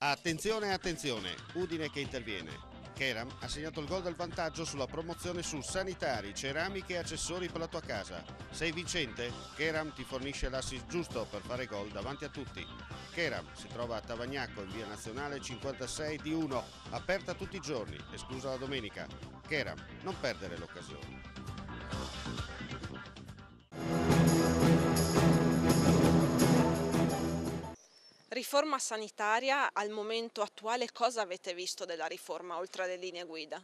Attenzione, attenzione, Udine che interviene. Keram ha segnato il gol del vantaggio sulla promozione su sanitari, ceramiche e accessori per la tua casa. Sei vincente? Keram ti fornisce l'assist giusto per fare gol davanti a tutti. Keram si trova a Tavagnacco in via nazionale 56 di 1, aperta tutti i giorni, esclusa la domenica. Keram, non perdere l'occasione. Riforma sanitaria, al momento attuale cosa avete visto della riforma oltre alle linee guida?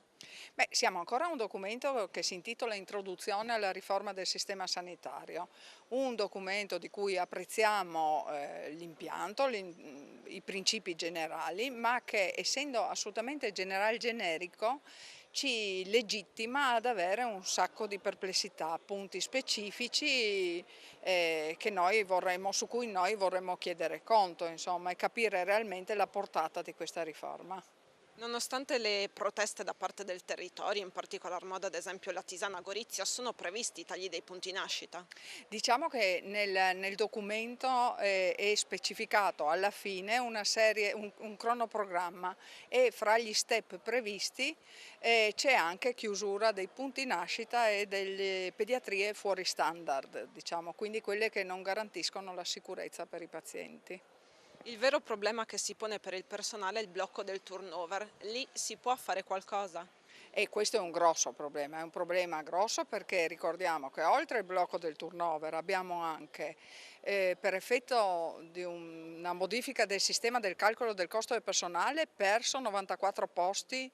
Beh, siamo ancora a un documento che si intitola Introduzione alla riforma del sistema sanitario, un documento di cui apprezziamo l'impianto, i principi generali, ma che essendo assolutamente generico ci legittima ad avere un sacco di perplessità, punti specifici su cui noi vorremmo chiedere conto, insomma, e capire realmente la portata di questa riforma. Nonostante le proteste da parte del territorio, in particolar modo ad esempio la Tisana Gorizia, sono previsti i tagli dei punti nascita? Diciamo che nel documento è specificato alla fine un cronoprogramma e fra gli step previsti c'è anche chiusura dei punti nascita e delle pediatrie fuori standard, diciamo, quindi quelle che non garantiscono la sicurezza per i pazienti. Il vero problema che si pone per il personale è il blocco del turnover. Lì si può fare qualcosa? E questo è un problema grosso perché ricordiamo che oltre al blocco del turnover abbiamo anche, per effetto di una modifica del sistema del calcolo del costo del personale, perso 94 posti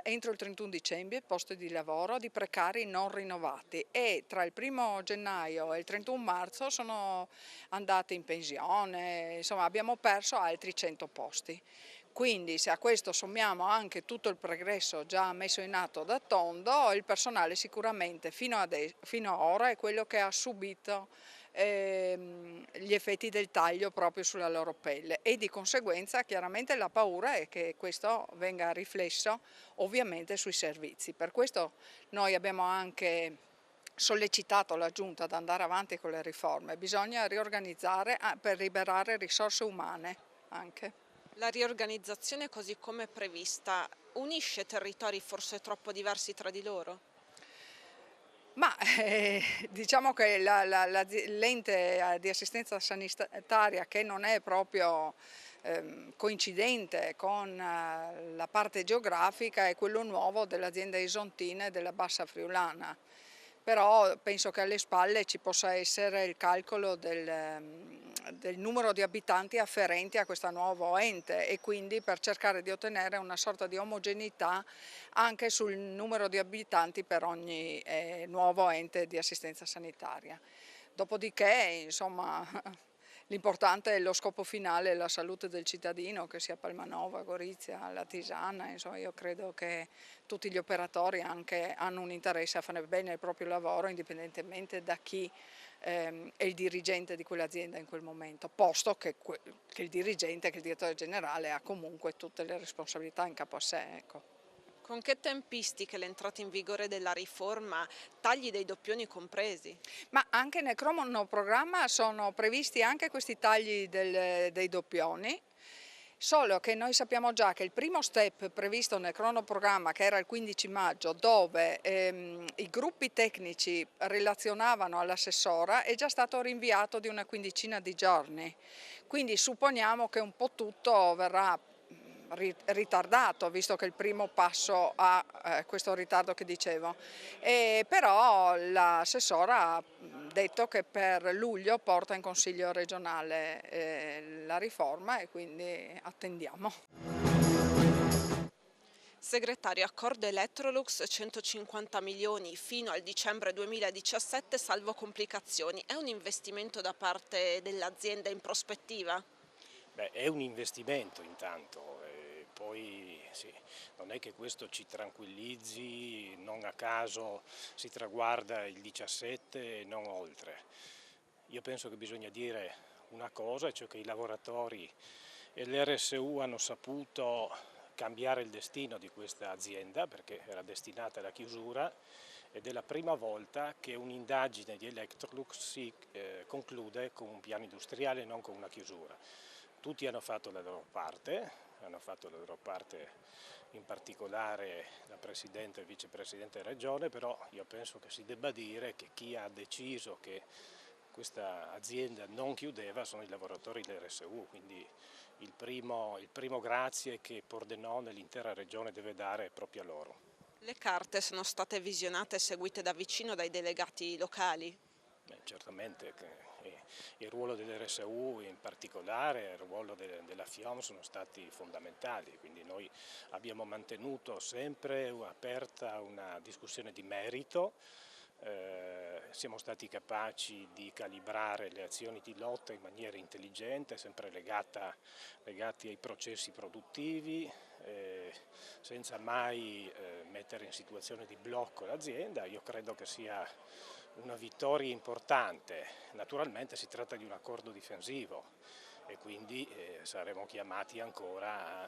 entro il 31 dicembre, posti di lavoro di precari non rinnovati e tra il 1° gennaio e il 31 marzo sono andati in pensione, insomma abbiamo perso altri 100 posti. Quindi se a questo sommiamo anche tutto il progresso già messo in atto da Tondo, il personale sicuramente fino ad ora è quello che ha subito gli effetti del taglio proprio sulla loro pelle e di conseguenza chiaramente la paura è che questo venga riflesso ovviamente sui servizi. Per questo noi abbiamo anche sollecitato la Giunta ad andare avanti con le riforme, bisogna riorganizzare per liberare risorse umane anche. La riorganizzazione così come prevista unisce territori forse troppo diversi tra di loro? Ma diciamo che l'ente di assistenza sanitaria che non è proprio coincidente con la parte geografica è quello nuovo dell'azienda Isontina e della Bassa Friulana. Però penso che alle spalle ci possa essere il calcolo del numero di abitanti afferenti a questo nuovo ente e quindi per cercare di ottenere una sorta di omogeneità anche sul numero di abitanti per ogni nuovo ente di assistenza sanitaria. Dopodiché, insomma, l'importante è lo scopo finale, la salute del cittadino, che sia Palmanova, Gorizia, La Tisana, insomma io credo che tutti gli operatori anche hanno un interesse a fare bene il proprio lavoro indipendentemente da chi è il dirigente di quell'azienda in quel momento, posto che il dirigente, che il direttore generale ha comunque tutte le responsabilità in capo a sé. Ecco. Con che tempistiche l'entrata in vigore della riforma, tagli dei doppioni compresi? Ma anche nel cronoprogramma sono previsti anche questi tagli dei doppioni, solo che noi sappiamo già che il primo step previsto nel cronoprogramma, che era il 15 maggio, dove i gruppi tecnici relazionavano all'assessora, è già stato rinviato di una quindicina di giorni. Quindi supponiamo che un po' tutto verrà ritardato, visto che il primo passo ha questo ritardo che dicevo, però l'assessora ha detto che per luglio porta in consiglio regionale la riforma e quindi attendiamo. Segretario, accordo Electrolux 150 milioni fino al dicembre 2017 salvo complicazioni. È un investimento da parte dell'azienda in prospettiva? Beh, è un investimento intanto, poi sì, non è che questo ci tranquillizzi, non a caso si traguarda il 17 e non oltre. Io penso che bisogna dire una cosa, cioè che i lavoratori e l'RSU hanno saputo cambiare il destino di questa azienda perché era destinata alla chiusura ed è la prima volta che un'indagine di Electrolux si conclude con un piano industriale e non con una chiusura. tutti hanno fatto la loro parte, in particolare la Presidente e il Vicepresidente della Regione, però io penso che si debba dire che chi ha deciso che questa azienda non chiudeva sono i lavoratori dell'RSU, quindi il primo grazie che Pordenone e l'intera Regione deve dare è proprio a loro. Le carte sono state visionate e seguite da vicino dai delegati locali? Certamente il ruolo dell'RSU in particolare, il ruolo della FIOM sono stati fondamentali, quindi noi abbiamo mantenuto sempre aperta una discussione di merito, siamo stati capaci di calibrare le azioni di lotta in maniera intelligente, sempre legati ai processi produttivi, senza mai mettere in situazione di blocco l'azienda. Io credo che sia una vittoria importante. Naturalmente si tratta di un accordo difensivo e quindi saremo chiamati ancora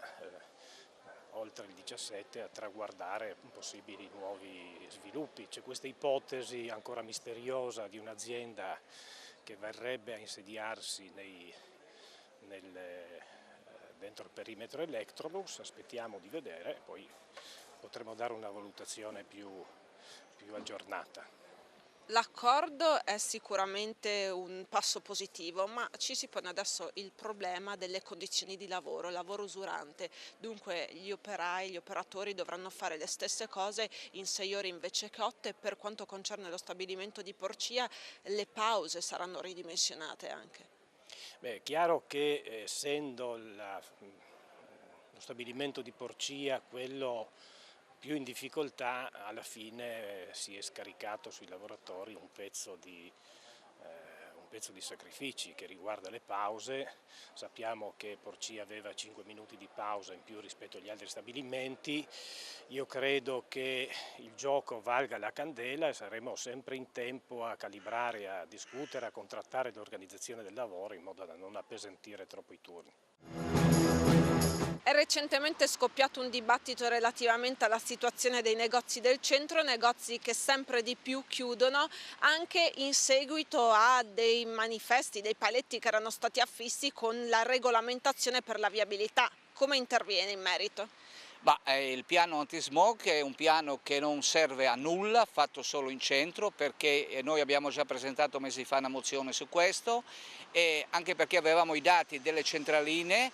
oltre il 17 a traguardare possibili nuovi sviluppi. C'è questa ipotesi ancora misteriosa di un'azienda che verrebbe a insediarsi dentro il perimetro Electrolux, aspettiamo di vedere e poi potremo dare una valutazione più aggiornata. L'accordo è sicuramente un passo positivo, ma ci si pone adesso il problema delle condizioni di lavoro, lavoro usurante. Dunque gli operai, gli operatori dovranno fare le stesse cose in 6 ore invece che 8 e per quanto concerne lo stabilimento di Porcia le pause saranno ridimensionate anche. È chiaro che essendo lo stabilimento di Porcia quello più in difficoltà, alla fine si è scaricato sui lavoratori un pezzo di sacrifici che riguarda le pause. Sappiamo che Porcia aveva 5 minuti di pausa in più rispetto agli altri stabilimenti. Io credo che il gioco valga la candela e saremo sempre in tempo a calibrare, a discutere, a contrattare l'organizzazione del lavoro in modo da non appesantire troppo i turni. È recentemente scoppiato un dibattito relativamente alla situazione dei negozi del centro, negozi che sempre di più chiudono anche in seguito a dei manifesti, dei paletti che erano stati affissi con la regolamentazione per la viabilità. Come interviene in merito? Il piano antismog è un piano che non serve a nulla, fatto solo in centro, perché noi abbiamo già presentato mesi fa una mozione su questo, e anche perché avevamo i dati delle centraline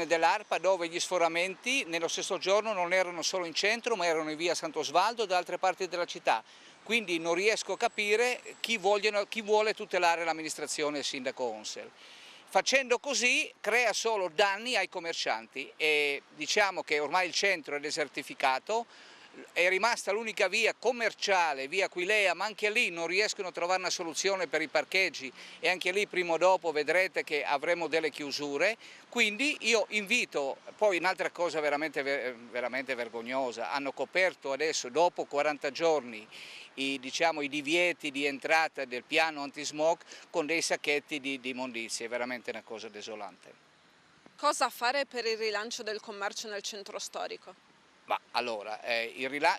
dell'ARPA dove gli sforamenti nello stesso giorno non erano solo in centro ma erano in via Sant'Osvaldo e da altre parti della città, quindi non riesco a capire chi vuole tutelare l'amministrazione e il sindaco Onsel. Facendo così crea solo danni ai commercianti e diciamo che ormai il centro è desertificato, è rimasta l'unica via commerciale, via Aquilea, ma anche lì non riescono a trovare una soluzione per i parcheggi e anche lì prima o dopo vedrete che avremo delle chiusure. Quindi io invito, poi un'altra cosa veramente vergognosa, hanno coperto adesso dopo 40 giorni i divieti di entrata del piano antismog con dei sacchetti di immondizie, è veramente una cosa desolante. Cosa fare per il rilancio del commercio nel centro storico?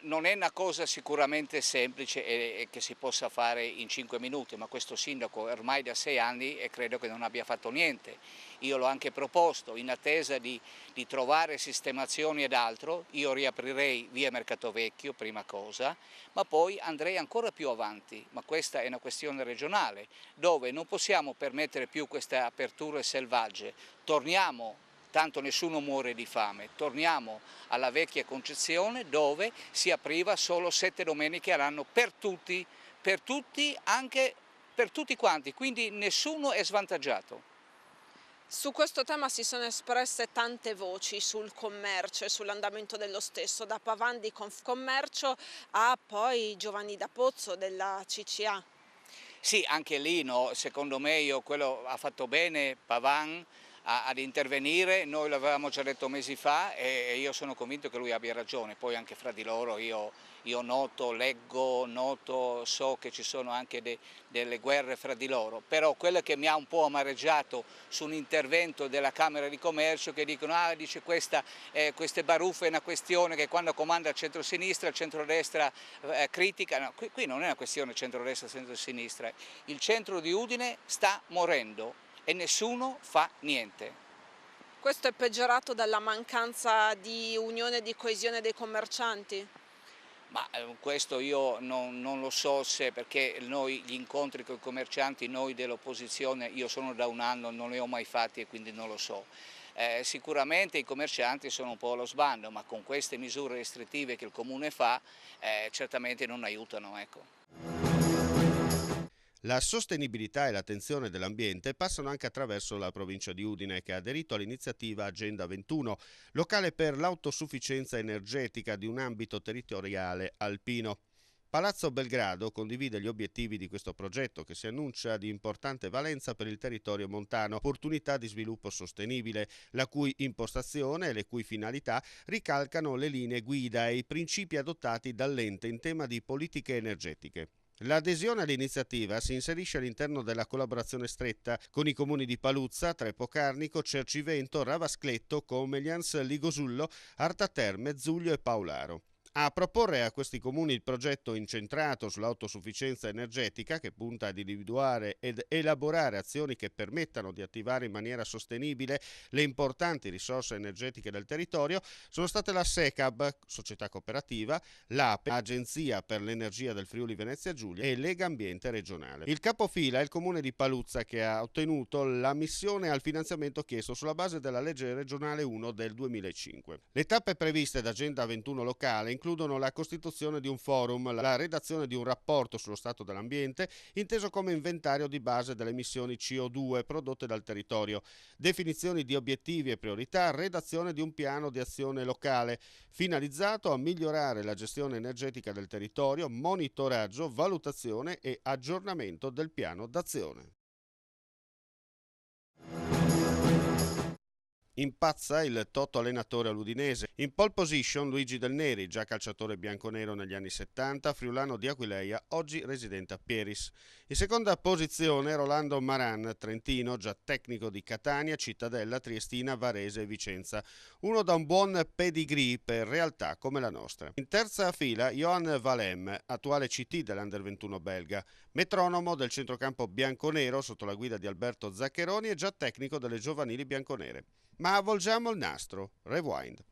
Non è una cosa sicuramente semplice e che si possa fare in 5 minuti, ma questo sindaco è ormai da 6 anni e credo che non abbia fatto niente. Io l'ho anche proposto, in attesa di trovare sistemazioni ed altro, io riaprirei via Mercato Vecchio, prima cosa, ma poi andrei ancora più avanti, ma questa è una questione regionale, dove non possiamo permettere più queste aperture selvagge. Torniamo, tanto nessuno muore di fame, torniamo alla vecchia concezione dove si apriva solo 7 domeniche all'anno per tutti anche per tutti quanti, quindi nessuno è svantaggiato. Su questo tema si sono espresse tante voci sul commercio e sull'andamento dello stesso, da Pavan di Confcommercio a poi Giovanni D'Apozzo della CCA. Sì, anche lì no, secondo me quello ha fatto bene Pavan ad intervenire, noi l'avevamo già detto mesi fa e io sono convinto che lui abbia ragione, poi anche fra di loro io so che ci sono anche delle guerre fra di loro, però quello che mi ha un po' amareggiato su un intervento della Camera di Commercio che dicono queste baruffe è una questione che quando comanda il centro-sinistra, il centro-destra critica, no, qui non è una questione centro-destra, centro-sinistra, il centro di Udine sta morendo e nessuno fa niente. Questo è peggiorato dalla mancanza di unione e di coesione dei commercianti? Ma questo io non lo so se, perché noi gli incontri con i commercianti, noi dell'opposizione, io sono da un anno, non li ho mai fatti e quindi non lo so. Sicuramente i commercianti sono un po' allo sbando, ma con queste misure restrittive che il Comune fa certamente non aiutano, ecco. La sostenibilità e l'attenzione dell'ambiente passano anche attraverso la provincia di Udine, che ha aderito all'iniziativa Agenda 21, locale per l'autosufficienza energetica di un ambito territoriale alpino. Palazzo Belgrado condivide gli obiettivi di questo progetto, che si annuncia di importante valenza per il territorio montano, opportunità di sviluppo sostenibile, la cui impostazione e le cui finalità ricalcano le linee guida e i principi adottati dall'ente in tema di politiche energetiche. L'adesione all'iniziativa si inserisce all'interno della collaborazione stretta con i comuni di Paluzza, Treppo Carnico, Cercivento, Ravascletto, Comeglians, Ligosullo, Arta Terme, Zuglio e Paolaro. A proporre a questi comuni il progetto incentrato sull'autosufficienza energetica, che punta ad individuare ed elaborare azioni che permettano di attivare in maniera sostenibile le importanti risorse energetiche del territorio, sono state la SECAB, società cooperativa, l'APE, Agenzia per l'Energia del Friuli Venezia Giulia, e Lega Ambiente regionale. Il capofila è il comune di Paluzza, che ha ottenuto l'ammissione al finanziamento chiesto sulla base della legge regionale 1 del 2005. Le tappe previste da Agenda 21 locale includono la costituzione di un forum, la redazione di un rapporto sullo stato dell'ambiente, inteso come inventario di base delle emissioni CO2 prodotte dal territorio, definizioni di obiettivi e priorità, redazione di un piano di azione locale, finalizzato a migliorare la gestione energetica del territorio, monitoraggio, valutazione e aggiornamento del piano d'azione. Impazza il Toto allenatore all'Udinese. In pole position Luigi Del Neri, già calciatore bianconero negli anni 70, friulano di Aquileia, oggi residente a Pieris. In seconda posizione Rolando Maran, trentino, già tecnico di Catania, Cittadella, Triestina, Varese e Vicenza. Uno da un buon pedigree per realtà come la nostra. In terza fila Johan Valem, attuale CT dell'Under 21 belga, metronomo del centrocampo bianconero sotto la guida di Alberto Zaccheroni e già tecnico delle giovanili bianconere. Ma avvolgiamo il nastro, rewind.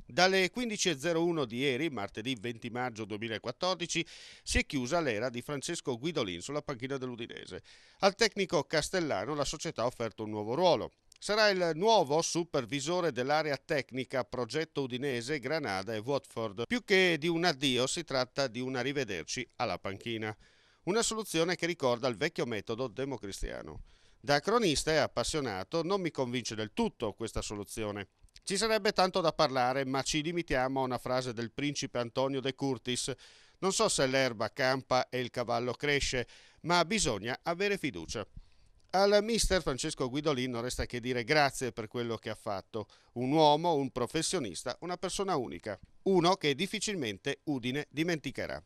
Dalle 15.01 di ieri, martedì 20 maggio 2014, si è chiusa l'era di Francesco Guidolin sulla panchina dell'Udinese. Al tecnico castellano la società ha offerto un nuovo ruolo. Sarà il nuovo supervisore dell'area tecnica progetto Udinese, Granada e Watford. Più che di un addio si tratta di un arrivederci alla panchina. Una soluzione che ricorda il vecchio metodo democristiano. Da cronista e appassionato non mi convince del tutto questa soluzione. Ci sarebbe tanto da parlare, ma ci limitiamo a una frase del principe Antonio De Curtis. Non so se l'erba campa e il cavallo cresce, ma bisogna avere fiducia. Al mister Francesco Guidolin non resta che dire grazie per quello che ha fatto. Un uomo, un professionista, una persona unica. Uno che difficilmente Udine dimenticherà.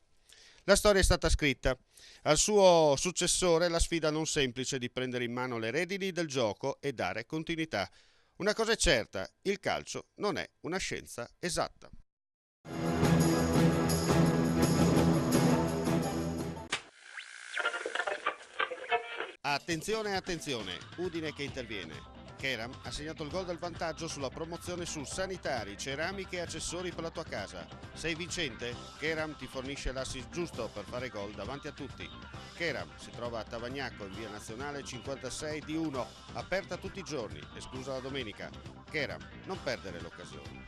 La storia è stata scritta. Al suo successore la sfida non semplice di prendere in mano le redini del gioco e dare continuità. Una cosa è certa, il calcio non è una scienza esatta. Attenzione, attenzione, Udine che interviene. Keram ha segnato il gol del vantaggio sulla promozione su sanitari, ceramiche e accessori per la tua casa. Sei vincente? Keram ti fornisce l'assist giusto per fare gol davanti a tutti. Keram si trova a Tavagnacco in via nazionale 56 di 1, aperta tutti i giorni, esclusa la domenica. Keram, non perdere l'occasione.